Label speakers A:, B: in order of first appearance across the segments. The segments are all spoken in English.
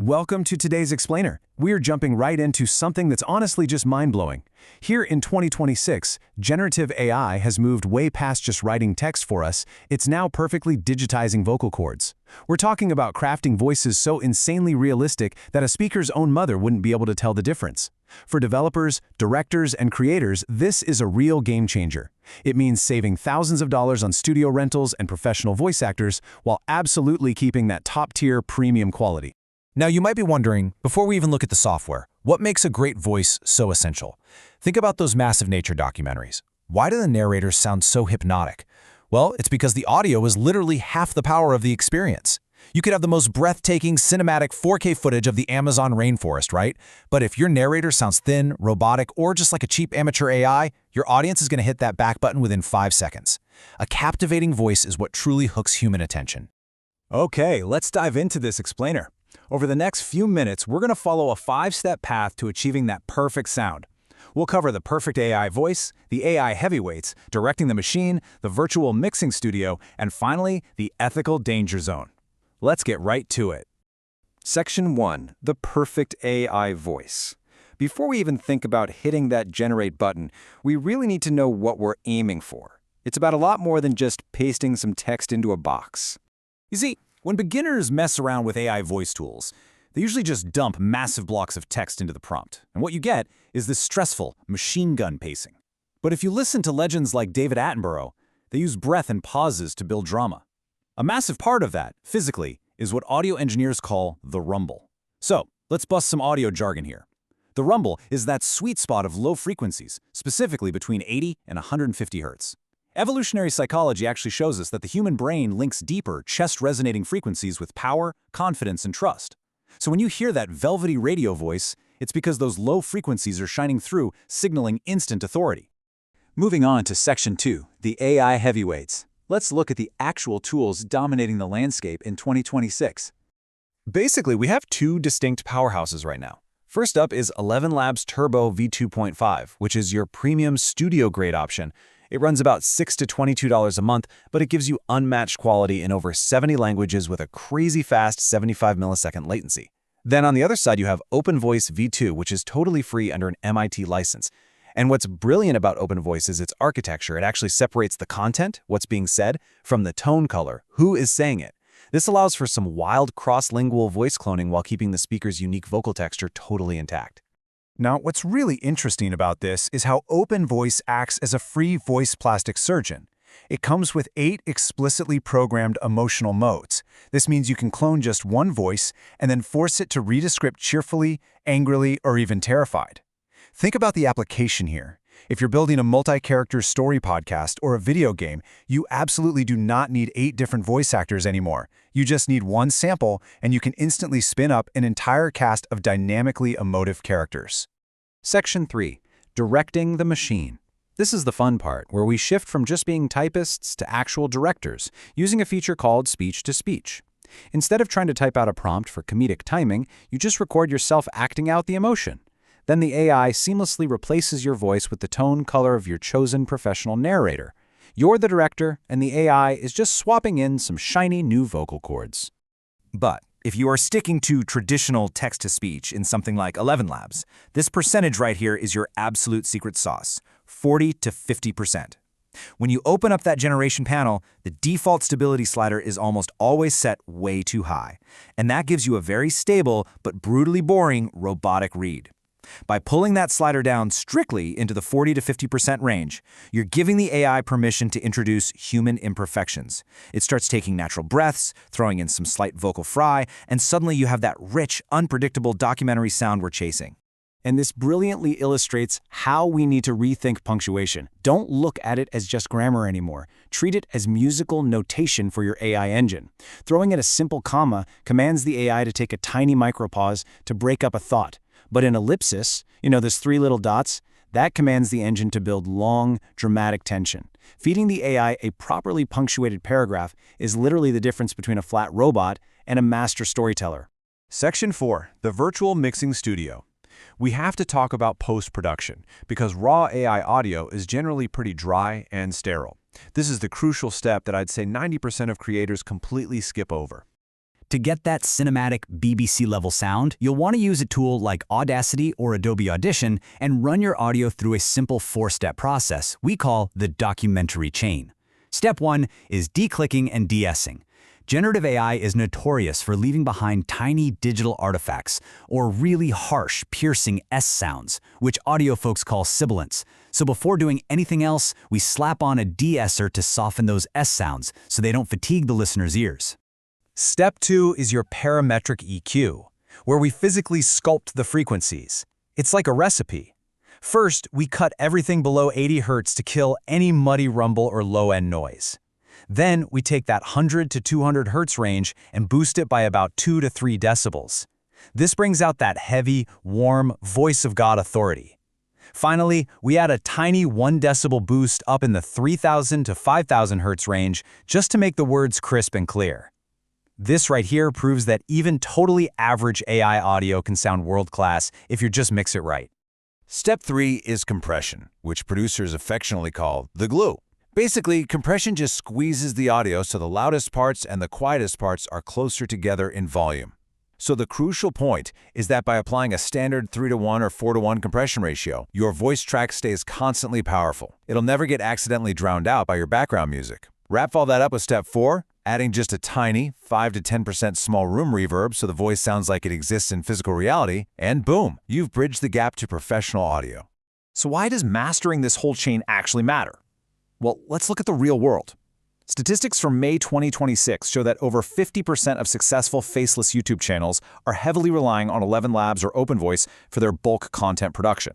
A: Welcome to today's Explainer. We're jumping right into something that's honestly just mind-blowing. Here in 2026, generative AI has moved way past just writing text for us. It's now perfectly digitizing vocal cords. We're talking about crafting voices so insanely realistic that a speaker's own mother wouldn't be able to tell the difference. For developers, directors, and creators, this is a real game changer. It means saving thousands of dollars on studio rentals and professional voice actors while absolutely keeping that top-tier premium quality.
B: Now, you might be wondering, before we even look at the software, what makes a great voice so essential? Think about those massive nature documentaries. Why do the narrators sound so hypnotic? Well, it's because the audio is literally half the power of the experience. You could have the most breathtaking cinematic 4K footage of the Amazon rainforest, right? But if your narrator sounds thin, robotic, or just like a cheap amateur AI, your audience is going to hit that back button within 5 seconds. A captivating voice is what truly hooks human attention.
A: Okay, let's dive into this explainer. Over the next few minutes, we're going to follow a 5-step path to achieving that perfect sound. We'll cover the perfect AI voice, the AI heavyweights, directing the machine, the virtual mixing studio, and finally, the ethical danger zone. Let's get right to it. Section 1. The perfect AI voice. Before we even think about hitting that generate button, we really need to know what we're aiming for. It's about a lot more than just pasting some text into a box. You see, when beginners mess around with AI voice tools, they usually just dump massive blocks of text into the prompt. And what you get is this stressful, machine gun pacing. But if you listen to legends like David Attenborough, they use breath and pauses to build drama. A massive part of that, physically, is what audio engineers call the rumble. So, let's bust some audio jargon here. The rumble is that sweet spot of low frequencies, specifically between 80 and 150 Hz. Evolutionary psychology actually shows us that the human brain links deeper, chest-resonating frequencies with power, confidence, and trust. So when you hear that velvety radio voice, it's because those low frequencies are shining through, signaling instant authority. Moving on to Section 2, the AI heavyweights. Let's look at the actual tools dominating the landscape in 2026.
B: Basically, we have two distinct powerhouses right now. First up is ElevenLabs Turbo V2.5, which is your premium studio-grade option. It runs about $6 to $22 a month, but it gives you unmatched quality in over 70 languages with a crazy fast 75 millisecond latency. Then on the other side, you have OpenVoice V2, which is totally free under an MIT license. And what's brilliant about OpenVoice is its architecture. It actually separates the content, what's being said, from the tone color, who is saying it. This allows for some wild cross-lingual voice cloning while keeping the speaker's unique vocal texture totally intact.
A: Now, what's really interesting about this is how OpenVoice acts as a free voice plastic surgeon. It comes with 8 explicitly programmed emotional modes. This means you can clone just one voice and then force it to read a script cheerfully, angrily, or even terrified. Think about the application here. If you're building a multi-character story podcast or a video game, you absolutely do not need 8 different voice actors anymore. You just need one sample, and you can instantly spin up an entire cast of dynamically emotive characters. Section 3. Directing the machine. This is the fun part, where we shift from just being typists to actual directors, using a feature called speech-to-speech. Instead of trying to type out a prompt for comedic timing, you just record yourself acting out the emotion. Then the AI seamlessly replaces your voice with the tone color of your chosen professional narrator. You're the director, and the AI is just swapping in some shiny new vocal cords. But if you are sticking to traditional text-to-speech in something like ElevenLabs, this percentage right here is your absolute secret sauce, 40 to 50%. When you open up that generation panel, the default stability slider is almost always set way too high, and that gives you a very stable but brutally boring robotic read. By pulling that slider down strictly into the 40 to 50% range, you're giving the AI permission to introduce human imperfections. It starts taking natural breaths, throwing in some slight vocal fry, and suddenly you have that rich, unpredictable documentary sound we're chasing. And this brilliantly illustrates how we need to rethink punctuation. Don't look at it as just grammar anymore. Treat it as musical notation for your AI engine. Throwing in a simple comma commands the AI to take a tiny micropause to break up a thought. But an ellipsis, those 3 little dots, that commands the engine to build long, dramatic tension. Feeding the AI a properly punctuated paragraph is literally the difference between a flat robot and a master storyteller. Section 4. The Virtual Mixing Studio. We have to talk about post-production, because raw AI audio is generally pretty dry and sterile. This is the crucial step that I'd say 90% of creators completely skip over.
C: To get that cinematic BBC-level sound, you'll want to use a tool like Audacity or Adobe Audition and run your audio through a simple 4-step process we call the documentary chain. Step 1 is declicking and de-essing. Generative AI is notorious for leaving behind tiny digital artifacts or really harsh, piercing S sounds, which audio folks call sibilants. So before doing anything else, we slap on a de-esser to soften those S sounds so they don't fatigue the listener's ears.
A: Step 2 is your parametric EQ, where we physically sculpt the frequencies. It's like a recipe. First, we cut everything below 80 Hz to kill any muddy rumble or low-end noise. Then, we take that 100 to 200 Hz range and boost it by about 2 to 3 decibels. This brings out that heavy, warm, voice of God authority. Finally, we add a tiny 1 decibel boost up in the 3000 to 5000 Hz range just to make the words crisp and clear. This right here proves that even totally average AI audio can sound world-class if you just mix it right.
B: Step 3 is compression, which producers affectionately call the glue. Basically, compression just squeezes the audio so the loudest parts and the quietest parts are closer together in volume. So the crucial point is that by applying a standard 3:1 or 4:1 compression ratio, your voice track stays constantly powerful. It'll never get accidentally drowned out by your background music. Wrap all that up with step 4, adding just a tiny 5 to 10% small room reverb so the voice sounds like it exists in physical reality, and boom, you've bridged the gap to professional audio.
A: So why does mastering this whole chain actually matter? Well, let's look at the real world. Statistics from May 2026 show that over 50% of successful faceless YouTube channels are heavily relying on ElevenLabs or OpenVoice for their bulk content production.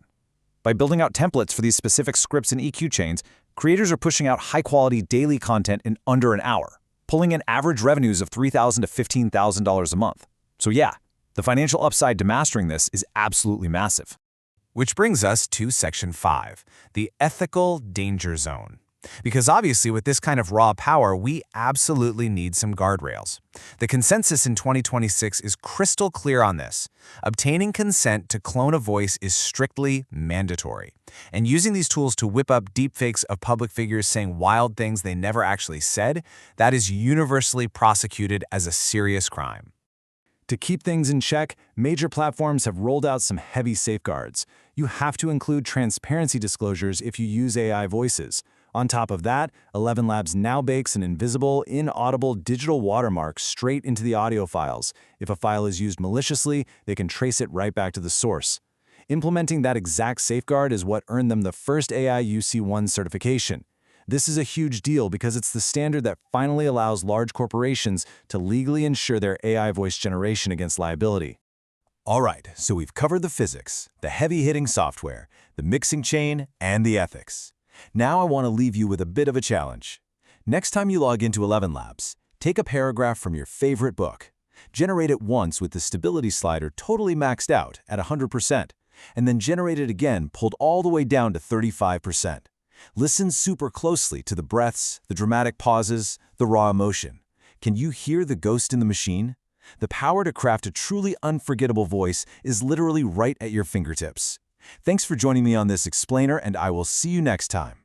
A: By building out templates for these specific scripts and EQ chains, creators are pushing out high-quality daily content in under an hour, pulling in average revenues of $3,000 to $15,000 a month. So yeah, the financial upside to mastering this is absolutely massive. Which brings us to Section 5, the ethical danger zone. Because obviously with this kind of raw power, we absolutely need some guardrails. The consensus in 2026 is crystal clear on this. Obtaining consent to clone a voice is strictly mandatory. And using these tools to whip up deepfakes of public figures saying wild things they never actually said, that is universally prosecuted as a serious crime. To keep things in check, major platforms have rolled out some heavy safeguards. You have to include transparency disclosures if you use AI voices. On top of that, ElevenLabs now bakes an invisible, inaudible digital watermark straight into the audio files. If a file is used maliciously, they can trace it right back to the source. Implementing that exact safeguard is what earned them the first AI UC1 certification. This is a huge deal because it's the standard that finally allows large corporations to legally ensure their AI voice generation against liability.
B: All right, so we've covered the physics, the heavy-hitting software, the mixing chain, and the ethics. Now I want to leave you with a bit of a challenge. Next time you log into ElevenLabs, take a paragraph from your favorite book. Generate it once with the stability slider totally maxed out at 100%, and then generate it again pulled all the way down to 35%. Listen super closely to the breaths, the dramatic pauses, the raw emotion. Can you hear the ghost in the machine? The power to craft a truly unforgettable voice is literally right at your fingertips. Thanks for joining me on this explainer, and I will see you next time.